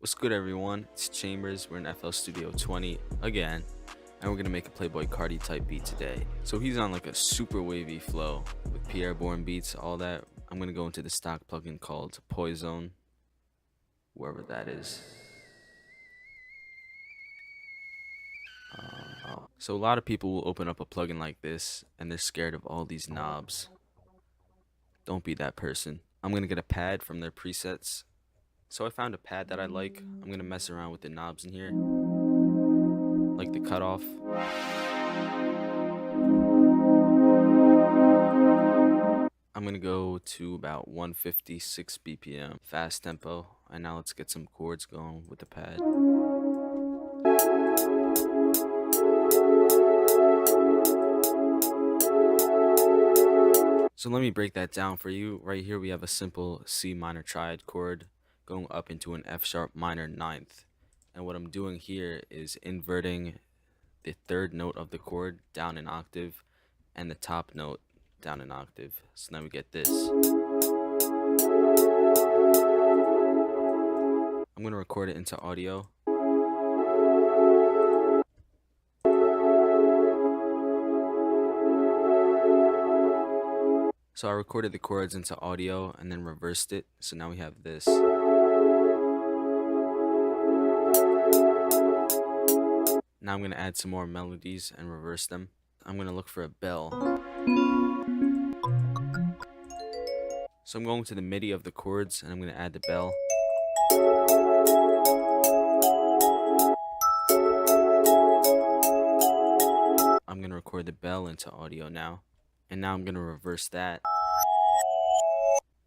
What's good, everyone? It's Chambers. We're in FL Studio 20 again, and we're gonna make a PLAYBOI CARTI type beat today. So he's on like a super wavy flow with Pierre-born beats, all that. I'm gonna go into the stock plugin called Poison, wherever that is. So a lot of people will open up a plugin like this, and they're scared of all these knobs. Don't be that person. I'm gonna get a pad from their presets. So I found a pad that I like. I'm gonna mess around with the knobs in here, like the cutoff. I'm gonna go to about 156 BPM, fast tempo. And now let's get some chords going with the pad. So let me break that down for you. Right here we have a simple C minor triad chord going up into an F sharp minor ninth. And what I'm doing here is inverting the third note of the chord down an octave and the top note down an octave. So now we get this. I'm going to record it into audio. So I recorded the chords into audio and then reversed it. So now we have this. Now I'm going to add some more melodies and reverse them. I'm going to look for a bell. So I'm going to the MIDI of the chords and I'm going to add the bell. I'm going to record the bell into audio now. And now I'm going to reverse that.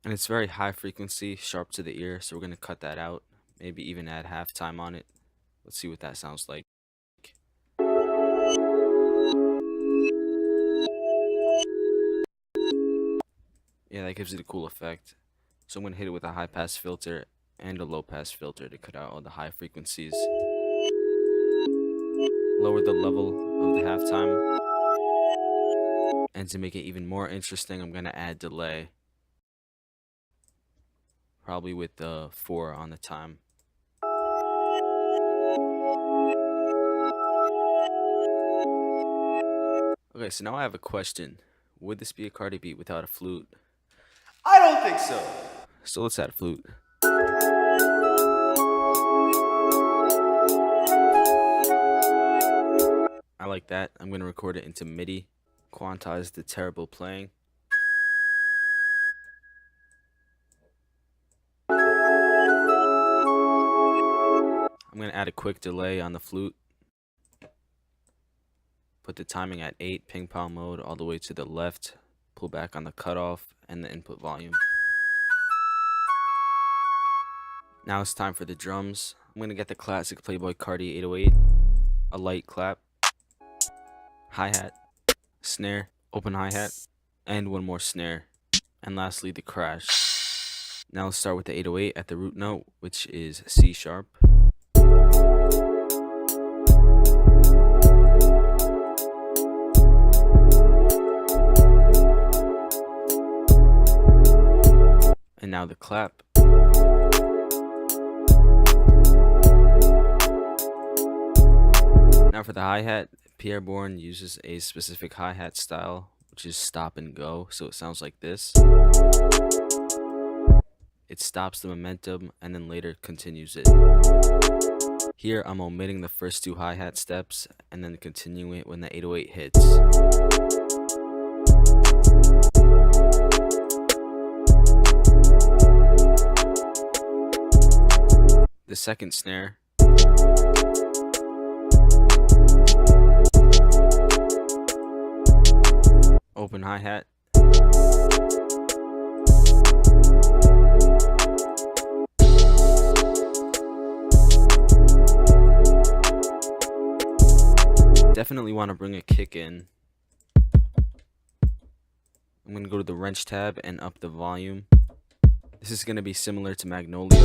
And it's very high frequency, sharp to the ear, so we're going to cut that out. Maybe even add halftime on it. Let's see what that sounds like. Yeah, that gives it a cool effect. So I'm going to hit it with a high pass filter and a low pass filter to cut out all the high frequencies. Lower the level of the halftime. And to make it even more interesting, I'm going to add delay. Probably with the 4 on the time. Okay, so now I have a question. Would this be a Carti beat without a flute? I don't think so. So let's add a flute. I like that. I'm going to record it into MIDI. Quantize the terrible playing. I'm going to add a quick delay on the flute. Put the timing at 8, ping pong mode, all the way to the left. Pull back on the cutoff and the input volume. Now it's time for the drums. I'm going to get the classic PLAYBOI CARTI 808. A light clap. Hi-hat. Snare, open hi-hat, and one more snare, and lastly the crash. Now let's start with the 808 at the root note, which is C sharp. And now the clap. Now for the hi-hat, Pierre-born uses a specific hi-hat style, which is stop and go, so it sounds like this. It stops the momentum and then later continues it. Here I'm omitting the first 2 hi-hat steps and then continuing it when the 808 hits. The second snare. Open hi-hat. Definitely want to bring a kick in. I'm going to go to the wrench tab and up the volume. This is going to be similar to Magnolia.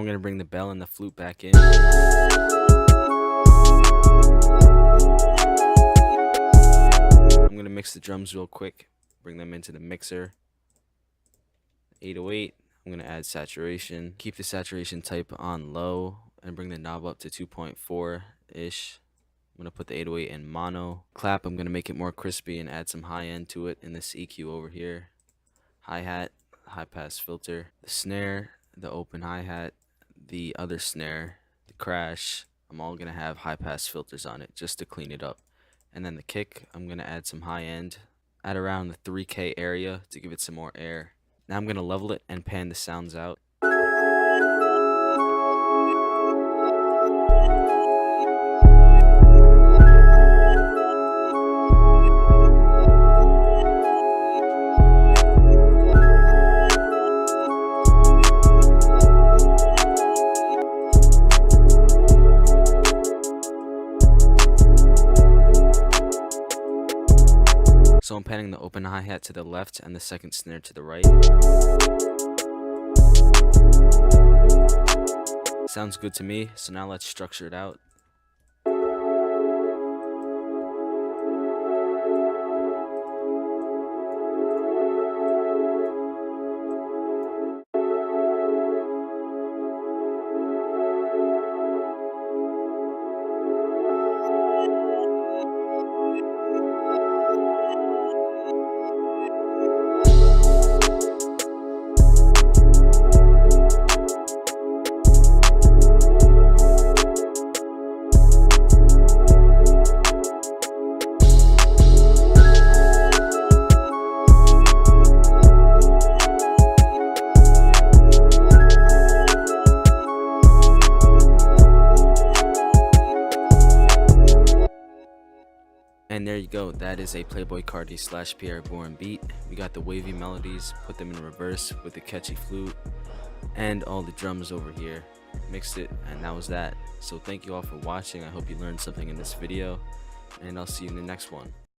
I'm gonna bring the bell and the flute back in. I'm gonna mix the drums real quick, bring them into the mixer. 808, I'm gonna add saturation. Keep the saturation type on low and bring the knob up to 2.4-ish. I'm gonna put the 808 in mono. Clap, I'm gonna make it more crispy and add some high end to it in this EQ over here. Hi-hat, high pass filter. The snare, the open hi-hat, the other snare, the crash, I'm all gonna have high pass filters on it just to clean it up. And then the kick, I'm gonna add some high end at around the 3K area to give it some more air. Now I'm gonna level it and pan the sounds out. So I'm panning the open hi-hat to the left and the second snare to the right. Sounds good to me, so now let's structure it out. And there you go, that is a PLAYBOI CARTI / Pierre Bourne beat. We got the wavy melodies, put them in reverse with the catchy flute, and all the drums over here. Mixed it, and that was that. So thank you all for watching. I hope you learned something in this video, and I'll see you in the next one.